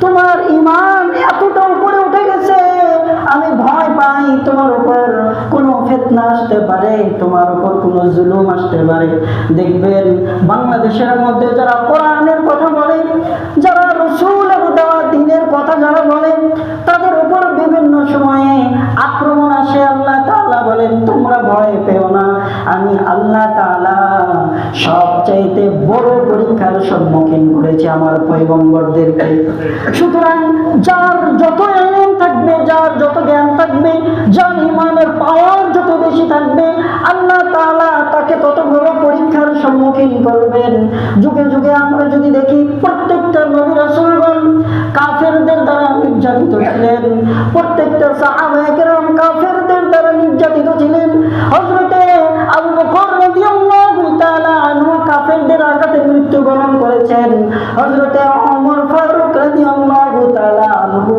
তোমার ঈমান এতটা উপরে উঠে গেছে, আমি ভয় পাই তোমার উপর কোনো ফিতনা আসতে পারে, তোমার উপর কোনো জুলুম আসতে পারে। দেখবেন বাংলাদেশের মধ্যে যারা কোরআনের কথা বলে, যারা রাসূলের দেওয়া দ্বীনের কথা যারা বলে, তাদের উপর বিভিন্ন সময়ে আক্রমণ আসে। আল্লাহ তাআলা বলেন তোমরা ভয় পেও না, আমি আল্লাহ তাআলা সবচাইতে বড় পরীক্ষার সম্মুখীন করেছি আমার পয়গম্বরদেরকে। সুতরাং যার যত ইলম থাকবে, যার যত জ্ঞান থাকবে, যার ঈমানের পাওয়ার যত বেশি থাকবে, আল্লাহ তাআলা তাকে তত বড় পরীক্ষার সম্মুখীন করবেন। যুগে যুগে আমরা যদি দেখি প্রত্যেকটা নবী রাসূলগণ কাফেরদের দ্বারা নির্যাতিত ছিলেন, প্রত্যেকটা সাহাবায়ে কেরাম কাফেরদের দ্বারা নির্যাতিত ছিলেন। হযরতে আবু বকর রাদিয়াল্লাহু তাআলা আনহু কাফেরদের আঘাতে মৃত্যুবরণ করেছেন। হযরতে ওমর ফারুক রাদিয়াল্লাহু তাআলা আনহু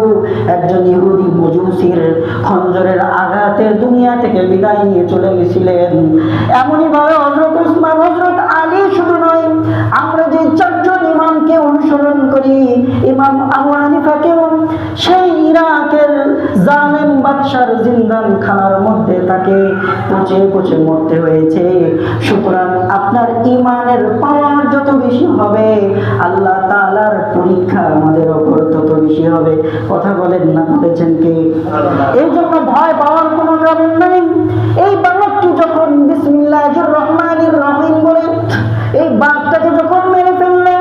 একজন ইহুদি মজুসির খঞ্জরের আঘাতে দুনিয়া থেকে বিদায় নিয়ে চলে গেছিলেন। এমনই ভাবে হযরত উসমান, হযরত আলী শুধু নয়, আমরা যে চারজন ইমামকে অনুসরণ করি, ইমাম আবু হানিফাকেও সেই ইরাকের জালেম বাদশার জিন্দান খানার মধ্যে তাকে পচে পচে মরতে হয়েছে। সুতরাং আপনার ঈমানের পাওয়ার যত বেশি হবে, আল্লাহ তাআলার পরীক্ষা আমাদের উপর তত বেশি হবে। কথা বলেন না, বলেছেন কি? এই জন্য ভয় পাওয়ার কোনো কারণ নেই। এই বালকটি যখন বিসমিল্লাহির রহমানির রহিম বলে এই বাঘটাকে যখন মেরে ফেললো,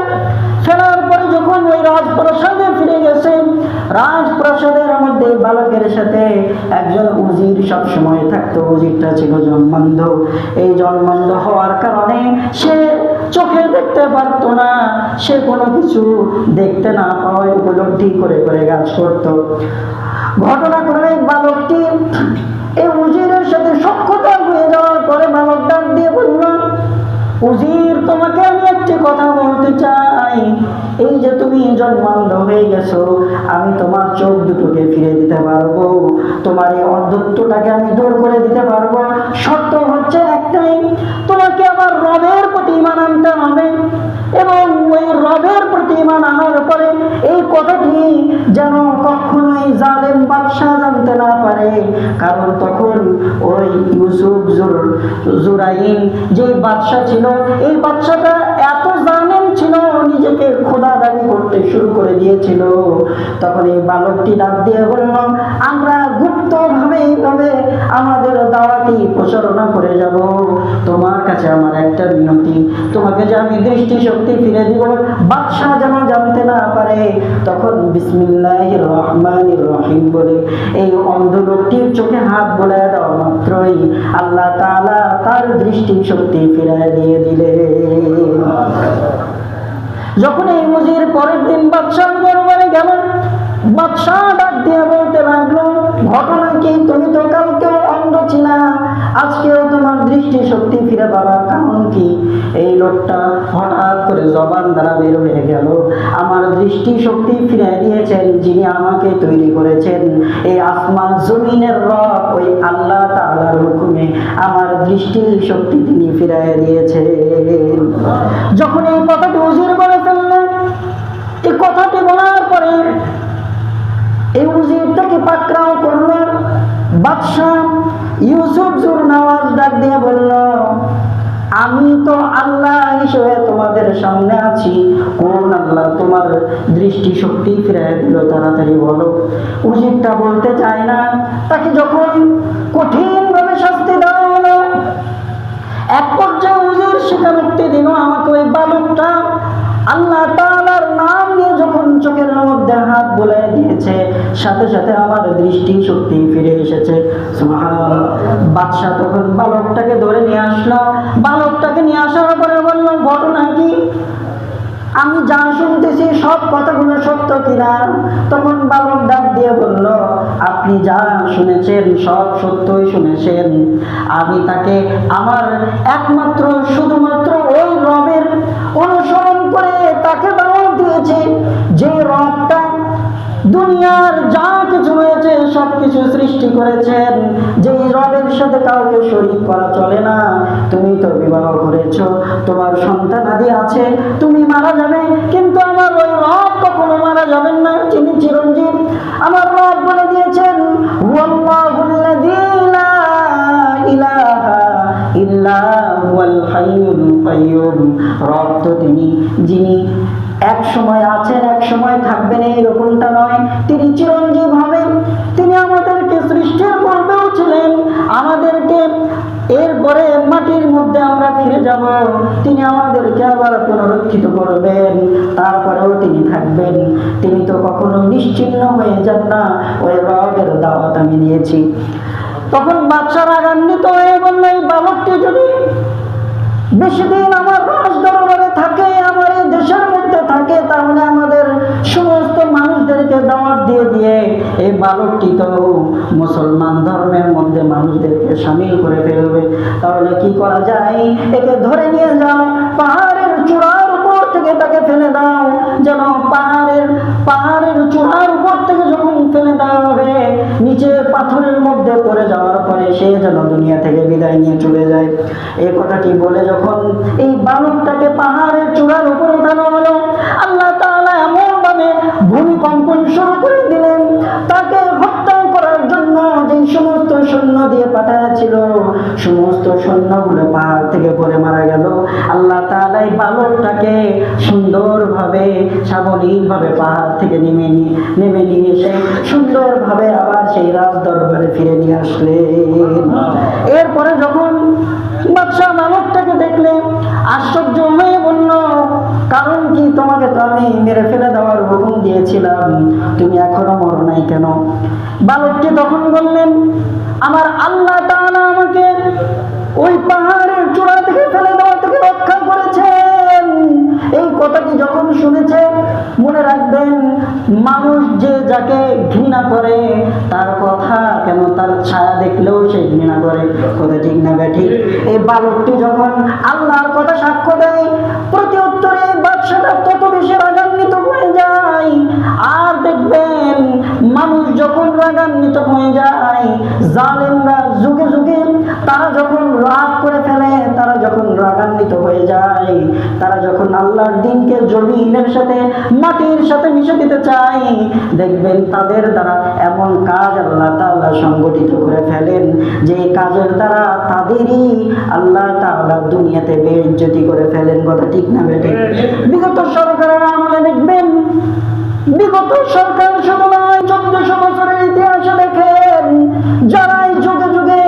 ফেলার পরে যখন ওই রাজপ্রাসাদে ফিরে গেছে, রাজপ্রাসাদের মধ্যে বালকের সাথে একজন উজির সব সময় থাকতো। উজিরটা ছিল জন্মান্ধ। এই জন্মান্ধ হওয়ার কারণে সে চোখে দেখতে পারতো না, সে কোনো কিছু দেখতে না পাওয়ায় উপলব্ধি করে করে কাজ করত। ঘটনাক্রমে বালকটি এই উজিরের সাথে সখ্যতা হয়ে যাওয়ার পরে বালক ডাক দিয়ে বলল, উজির, তোমাকে আমি একটি কথা বলতে চাই। এই যে তুমি জন্মান্ধ হয়ে গেছো, আমি তোমার চোখ দুটোকে ফিরে দিতে পারবো, তোমার এই অন্ধত্বটাকে আমি দূর করে দিতে পারবো। শর্ত হচ্ছে একটাই, তোমাকে আমার রবের প্রতি ঈমান আনতে হবে, এবং ওই রবের প্রতি ঈমান আনার পরে এই কথাটি যেন কখনোই জালেম বাদশাহ জানতে না পারে। কারণ তখন ওই ইউসুফ জুরাইন যে বাদশাহ ছিল, এই বাদশাটা এত জালেম ছিল, নিজেকে খোদা দাবি করতে শুরু করে দিয়েছিল। তখন এই বালকটি ডাক দিয়ে বলল, আমরা গুপ্ত ভাবে এইভাবে আমাদের দাওয়াতি প্রচারণা করে যাব। তোমার কাছে আমার একটা বিনতি, তোমাকে যে আমি দৃষ্টি শক্তি ফিরে দিব, বাদশাহ যেন জানতে না পারে। তখন বিসমিল্লাহির রহমানির রহিম বলে এই অন্ধ লোকটির চোখে হাত বোলায় দেওয়া মাত্রই আল্লাহ তাআলা তার দৃষ্টি শক্তি ফিরায় দিয়ে দিলেন। যখন এই মুজির পরের দিন বাদশার দরবারে গেল, বাদশাহ ডাক দিয়ে বলতে লাগলো, ঘটনা কি? তুমি তো কালকেও অন্ধ ছিলা, আজকেও তোমার দৃষ্টি শক্তি ফিরে পাবার কারণ কি? এই লোকটা হঠাৎ করে জবান দ্বারা বের হয়ে গেল, আমার দৃষ্টি শক্তি ফিরে দিয়েছেন যিনি আমাকে তৈরি করেছেন, এই আসমান জমিনের রব ওই আল্লাহ তাআলার হুকুমে আমার দৃষ্টি শক্তি তিনি ফিরিয়ে দিয়েছেন। যখন এই কথাটি উজির বলে ফেললেন, এই কথাটি বলার পরে এই উজিরটাকে পাকড়াও করলো। বাদশাহ ইউসুফ জুরনাওয়াজ ডাক দিয়ে বলল, আমি তো আল্লাহ হিসেবে তোমাদের সামনে আছি, কোন আল্লাহ তোমার দৃষ্টি শক্তি ফিরিয়ে দিল, তাড়াতাড়ি বলো। উজিরটা বলতে চায় না। তাকে যখন কঠিন ভাবে শাস্তি দেওয়া হলো, এক পর্যায়ে উজির স্বীকারোক্তি দিল, আমাকে ওই বালকটা আল্লাহ তাআলার নাম নিয়ে যখন চোখের মধ্যে হাত বুলিয়ে দিয়েছে, সাথে সাথে আমার দৃষ্টি শক্তি ফিরে এসেছে। সুবহানাল্লাহ। বাদশা তখন বালকটাকে ধরে নিয়ে আসলো। বালকটাকে নিয়ে আসার পরে বলল, ঘটনা কি? আমি যা শুনতেছি সব কথাগুলো সত্য কিনা? তখন বালক ডাক দিয়ে বলল, আপনি যা শুনেছেন সব সত্যই শুনেছেন। আমি তাকে আমার একমাত্র শুধুমাত্র ওই রবের অনুসরণ করে তাকে দাওয়াত দিয়েছি, যে রবটা দুনিয়ার যা কিছু হয়েছে সবকিছু সৃষ্টি করেছেন, যে রবের সাথে কাউকে শরীক করা চলে না। তুমি তো বিবাহ করেছো, তোমার সন্তান আদি আছে, তুমি মারা যাবে, কিন্তু আমার ওই রব কখনো মারা যাবেন না, তিনি চিরঞ্জীব। আমার রব বলে দিয়েছেন, হুয়াল্লাহুল্লাযী লা ইলাহা ইল্লা হুয়াল হাইয়ুল কাইয়্যুম। রব তো তিনি, যিনি এক সময় আছেন এক সময় থাকবেন, এইরকমটা নয়, তিনি চিরঞ্জীব হবেন। তিনি আমাদেরকে সৃষ্টির পূর্বেও ছিলেন, আমাদেরকে এরপরে মাটির মধ্যে আমরা ফিরে যাব, তিনি আমাদেরকে আবার পুনরুত্থিত করবেন, তারপরেও তিনি থাকবেন। তিনি তো কখনো নিশ্চিহ্ন হয়ে যান না। ওই রবের দাওয়াত আমি নিয়েছি। তখন বাদশা রাগান্বিত হয়ে বলল, এই বালকটি যদি বেশি দিন আমার রাজ দরবারে থাকে, আমার এই দেশের মধ্যে থাকে, তাহলে আমাদের সমস্ত মানুষদেরকে দাওয়াত দিয়ে দিয়ে এই বালকটি তো মুসলমান ধর্মের মধ্যে মানুষদেরকে শামিল করে ফেলবে। তাহলে কি করা যায়? একে ধরে নিয়ে যাও, পাহাড়ের চূড়ার উপর থেকে তাকে ফেলে দাও, যেন পাহাড়ের চূড়ার উপর থেকে যখন ফেলে দেওয়া হবে, নিচে পাথরের মধ্যে পড়ে যাওয়ার পরে সে যেন দুনিয়া থেকে বিদায় নিয়ে চলে যায়। এই কথাটি বলে যখন এই বালকটাকে পাহাড়ের চূড়ার উপর উঠানো হলো, আল্লাহ তাআলা এমন ভাবে ভূমিকম্পন শুরু করে দিলেন, তাকে হত্যা করার জন্য যে সমস্ত সৈন্য দিয়ে পাঠাচ্ছিল, সমস্ত সৈন্যগুলো পাহাড় থেকে পড়ে মারা গেল। আল্লাহ তাআলা এই বালকটাকে সুন্দরভাবে সাবলীলভাবে পাহাড় থেকে নেমে নিয়ে এসে সুন্দরভাবে আবার সেই রাজ দরবারে ফিরে নিয়ে আসলেন। এরপরে যখন বাদশা বালকটাকে দেখলে আশ্চর্য হয়ে বলল, কারণ কি? তোমাকে তো আমি মেরে ফেলে দেওয়ার হুকুম দিয়েছিলাম, তুমি এখনো মরো নাই কেন? বালকটি তখন বললেন, আমার আল্লাহ তাআলা আমাকে ওই পাহাড়ের চূড়া থেকে ফেলে দেওয়া থেকে রক্ষা করেছেন। এই কথাটি যখন শুনেছে, মনে রাখবেন, মানুষ যে যাকে ঘৃণা করে তার কথা কেন তার ছায়া দেখলেও সে ঘৃণা করে, কথা ঠিক না ব্যাঠিক? এই বালকটি যখন আল্লাহর কথা সাক্ষ্য দেয়, প্রতি উত্তরে বাদশাটা তত বেশি রাগান্বিত হয়ে যায়। আর দেখবেন, মানুষ যখন রাগান্বিত হয়ে যায়, জালেমরা যুগে যুগে তারা যখন রাগ করে ফেলে, তারা যখন রাগান্বিত হয়ে যায়, তারা যখন আল্লাহর দ্বীনকে জমিনের সাথে মাটির সাথে মিশে দিতে চায়, দেখবেন তাদের দ্বারা এমন কাজ আল্লাহ তাআলা সংগঠিত করে ফেলেন যে কাজের দ্বারা তাদেরই আল্লাহ তাআলা দুনিয়াতে বেইজ্জতি করে ফেলেন, কথা ঠিক না বেঠিক? বিগত সরকারের আমলে দেখবেন, বিগত সরকার শুধু নয়, 1400 বছরের ইতিহাসে দেখেন, যারাই যুগে যুগে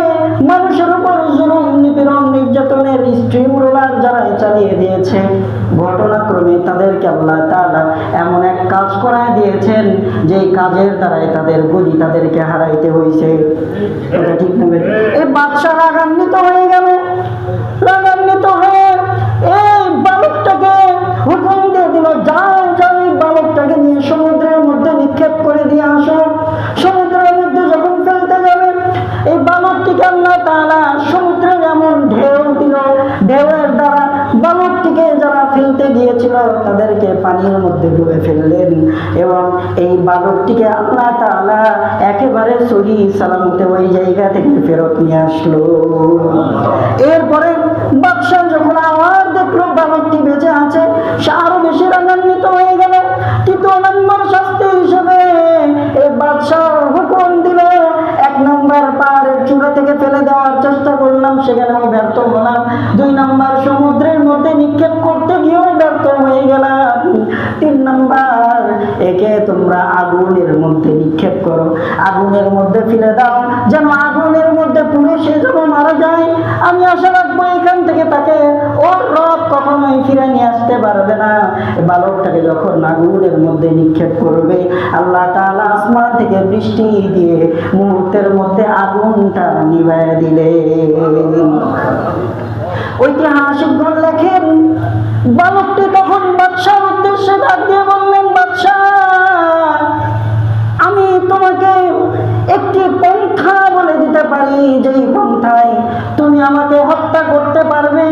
মানুষের উপর জুলুম নিপীড়ন নির্যাতনের স্ট্রিম রোলার যারাই চালিয়ে দিয়েছে, ঘটনাক্রমে তাদেরকে আল্লাহ তাআলা এমন এক কাজ করায় দিয়েছেন যে কাজের দ্বারাই তাদের গদি তাদেরকে হারাইতে হয়েছে, এটা ঠিক না? এই বাদশা রাগান্বিত হয়ে গেল, রাগান্বিত হয়ে এই বালকটাকে হুকুম দিয়ে দিল, যাও যাও এই বালকটাকে নিয়ে সমুদ্রের মধ্যে নিক্ষেপ করে দিয়ে আসো। সমুদ্রের মধ্যে যখন ফেলতে যাবে, এই বালকটিকে আল্লাহ তাআলা সমুদ্রের এমন ঢেউ দিল, ঢেউয়ের দ্বারা বালকটিকে যারা ফেলতে গিয়েছিল তাদেরকে পানির মধ্যে ডুবে ফেললেন, এবং এই বালকটিকে আল্লাহ তাআলা একেবারে সহি সালামতে ওই জায়গা থেকে ফেরত নিয়ে আসলো। এরপরে বাদশা যখন আবার দেখলো বালকটি বেঁচে আছে, সে আরো বেশি রাগান্বিত হয়ে গেল। তৃতীয় নম্বর শাস্তি হিসেবে এই বাদশা হুকুম দিল, 1 নম্বর পাহাড়ের চূড়া থেকে ফেলে দেওয়ার চেষ্টা করলাম, সেখানেও ব্যর্থ হলাম। 2 নম্বর সমুদ্রের মধ্যে নিক্ষেপ করতে গিয়েও ব্যর্থ হয়ে গেলাম। 3 নম্বর, একে তোমরা আগুনের মধ্যে নিক্ষেপ করো, আগুনের মধ্যে ফেলে দাও, যেন আগুনের মধ্যে পুড়ে সে যেন মারা যায়। আমি আশা রাখবো এখান থেকে তাকে ওর রব কখনোই ফিরে নিয়ে আসতে পারবে না। বালকটাকে যখন আগুনের মধ্যে নিক্ষেপ করবে, আল্লাহ তাআলা আসমান থেকে বৃষ্টি দিয়ে মুহূর্তের মধ্যে আগুনটা নিভাইয়া দিলে। ঐতিহাসিকগণ লেখেন, বালকটি তখন বাদশার উদ্দেশ্যে ডাক দিয়ে বললেন, বাদশা, আমি তোমাকে একটি পন্থা বলে দিতে পারি, যেই পন্থায় তুমি আমাকে হত্যা করতে পারবে।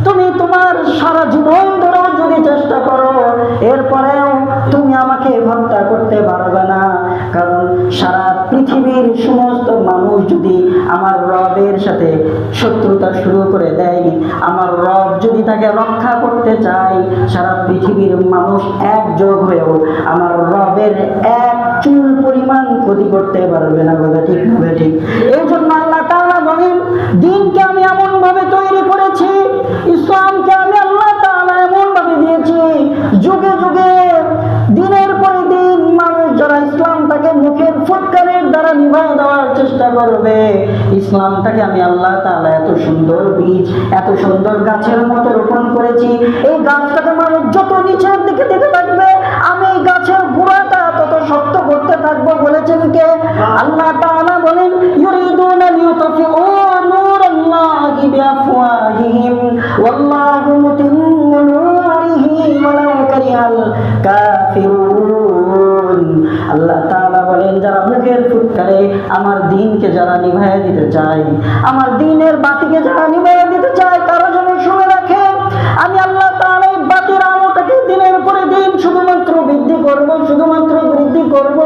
তুমি তোমার সারা জীবন ধরেও যদি চেষ্টা করো, এরপরেও তুমি আমাকে হত্যা করতে পারবে না। যদি আমার রবের সাথে শত্রুতা শুরু করে দেয়, আমার রব যদি তাকে রক্ষা করতে চায়, সারা পৃথিবীর মানুষ একযোগ হয়েও আমার রবের এক চুল পরিমাণ ক্ষতি করতে পারবে না। কথা ঠিক হবে ঠিক। এই জন্য আল্লাহ তাআলা বলেন, দিনকে আমি এমন ভাবে তৈরি করেছি, ইসলামকে আমি আল্লাহ তাআলা এমন ভাবে দিয়েছি, যুগে যুগে দিনের পরে দিন মানুষ যারা ইসলামটাকে মুখের ফুৎকারের দ্বারা নিভায় দেওয়ার চেষ্টা করবে, ইসলামটাকে আমি আল্লাহ তাআলা এত সুন্দর বীজ, এত সুন্দর গাছের মতো রোপণ করেছি, এই গাছটাকে মানুষ যত নিচের দিকে দিতে থাকবে, আমি এই গাছের গোড়াটা তত শক্ত করতে থাকবো। বলেছেন কে? আল্লাহ তাআলা বলেন, ইউরিদুনা লিইউতফিউ নূরাল্লাহি বিআফওয়াহিহিম ওয়াল্লাহু মুতিম্মু নূরিহি ওয়ালাউ কারিহাল কাফিরুন। আল্লাহ তাআলা বলেন, যারা মুখের ফুৎকারে আমার দ্বীনকে যারা নিভাইয়া দিতে চায়, আমার দ্বীনের বাতিকে যারা নিভাইয়া দিতে চায়, তারা যেন শুনে রাখে, আমি আল্লাহ তাআলা এই বাতির আলোটাকে দিনের পরে দিন শুধুমাত্র বৃদ্ধি করব, শুধুমাত্র বৃদ্ধি করব।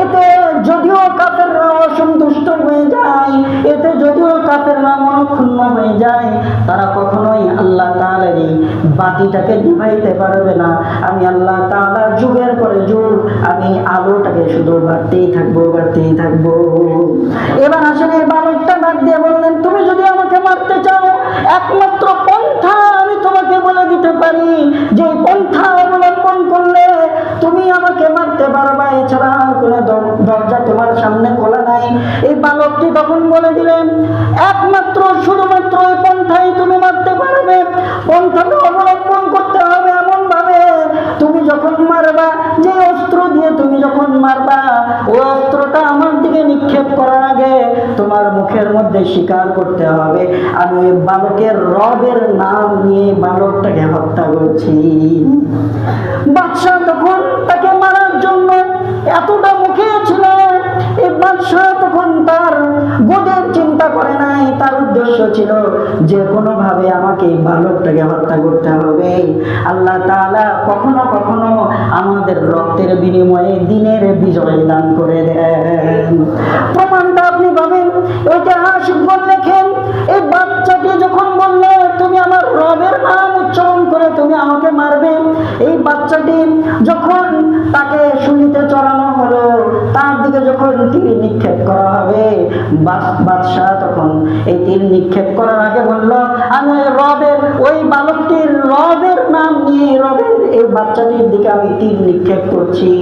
এতে যদিও কাফেররা অসন্তুষ্ট হয়ে যায়, এতে যদিও কাফেররা মনক্ষুণ্ণ হয়ে যায়, তারা কখনোই আল্লাহ তাআলার এই বাতিটাকে নিভাইতে পারবে না। আমি আল্লাহ তাআলা যুগের পরে যুগ আমি আলোটাকে শুধু বাড়তেই থাকবো, বাড়তেই থাকবো। এবার আসলে এই বালকটা ডাক দিয়ে বললেন, তুমি যদি আমাকে মারতে চাও, একমাত্র পন্থা আমি তোমাকে বলে দিতে পারি, যে পন্থা অবলম্বন করলে তুমি আমাকে মারতে পারবা, এছাড়া আর কোনো দরজা তোমার সামনে খোলা নাই। এই বালকটি তখন বলে দিলেন, একমাত্র শুধুমাত্র এই পন্থাই তুমি মারতে পারবে। পন্থাটা অবলম্বন করতে হবে এমন ভাবে, তুমি যখন মারবা, যে অস্ত্র দিয়ে তুমি যখন মারবা, ওই অস্ত্রটা আমার দিকে নিক্ষেপ করার আগে তোমার মুখের মধ্যে স্বীকার করতে হবে আমি ওই বালকের রবের নাম নিয়ে বালকটাকে হত্যা করছি। বাদশা তখন তাকে মারার জন্য এতটা মুখে ছিল, এই বাদশা তখন তার গোদের চিন্তা করে নাই, তার উদ্দেশ্য ছিল যে কোনো ভাবে আমাকে এই বালকটাকে হত্যা করতে হবে। আল্লাহ তাআলা কখনো কখনো আমাদের রক্তের বিনিময়ে দিনের বিজয় দান করে দেন। প্রমাণটা আপনি পাবেন ঐতিহাসিকগণ লেখেন, এই বাচ্চাটি যখন বলল তুমি আমার রবের নাম উচ্চারণ করে তুমি আমাকে মারবে, এই বাচ্চাটি যখন তাকে শুলিতে চড়ানো হলো, তার দিকে যখন তীর নিক্ষেপ করা হবে, বাদশাহ তখন এই তীর নিক্ষেপ করার আগে বলল, আমি রবের, ওই বালকটির রবের নাম নিয়ে রবের এই বাচ্চাটির দিকে আমি তীর নিক্ষেপ করছি।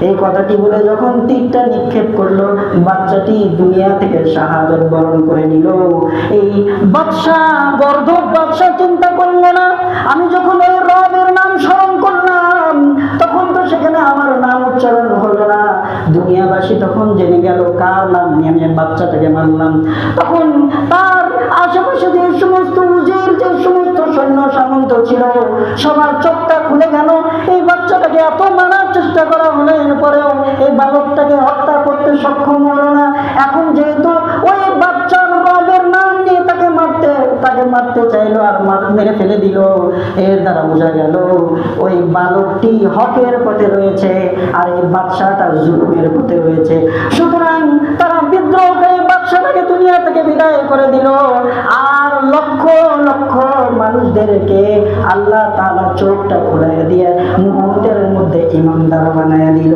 এই কথাটি বলে যখন তীরটা নিক্ষেপ করলো, বাচ্চাটি দুনিয়া থেকে শাহাদাত বরণ করে নিল। এই বাদশাহ, গর্দভ বাদশাহ চিন্তা করলো না, আমি যখন এই রবের নাম স্মরণ করলাম, তখন তো সেখানে আমার নাম উচ্চারণ হলো না। দুনিয়াবাসী তখন জেনে গেল কার নাম নিয়ে আমি বাচ্চাটাকে মারলাম। তখন তার আশেপাশে যে সমস্ত উজির, যে সমস্ত সৈন্য সামন্ত ছিল, সবার চোখটা খুলে গেল। এই বাচ্চাটাকে এত মারার চেষ্টা করা হলো, এরপরেও এই বালকটাকে হত্যা করতে সক্ষম হলো না। এখন যেহেতু ওই বাচ্চার রবের নাম নিয়ে তাকে মারতে চাইলো আর মেরে ফেলে দিল, এর দ্বারা বোঝা গেল ওই বালকটি হকের পথে রয়েছে আর এই বাদশাটা জুলুমের পথে রয়েছে। সুতরাং তারা বিদ্রোহ করে বাদশাটাকে দুনিয়া থেকে বিদায় করে দিল, আর লক্ষ লক্ষ মানুষদেরকে আল্লাহ তাআলা চোখটা খুলে দিয়ে মুহূর্তের মধ্যে ইমানদার বানায় দিল।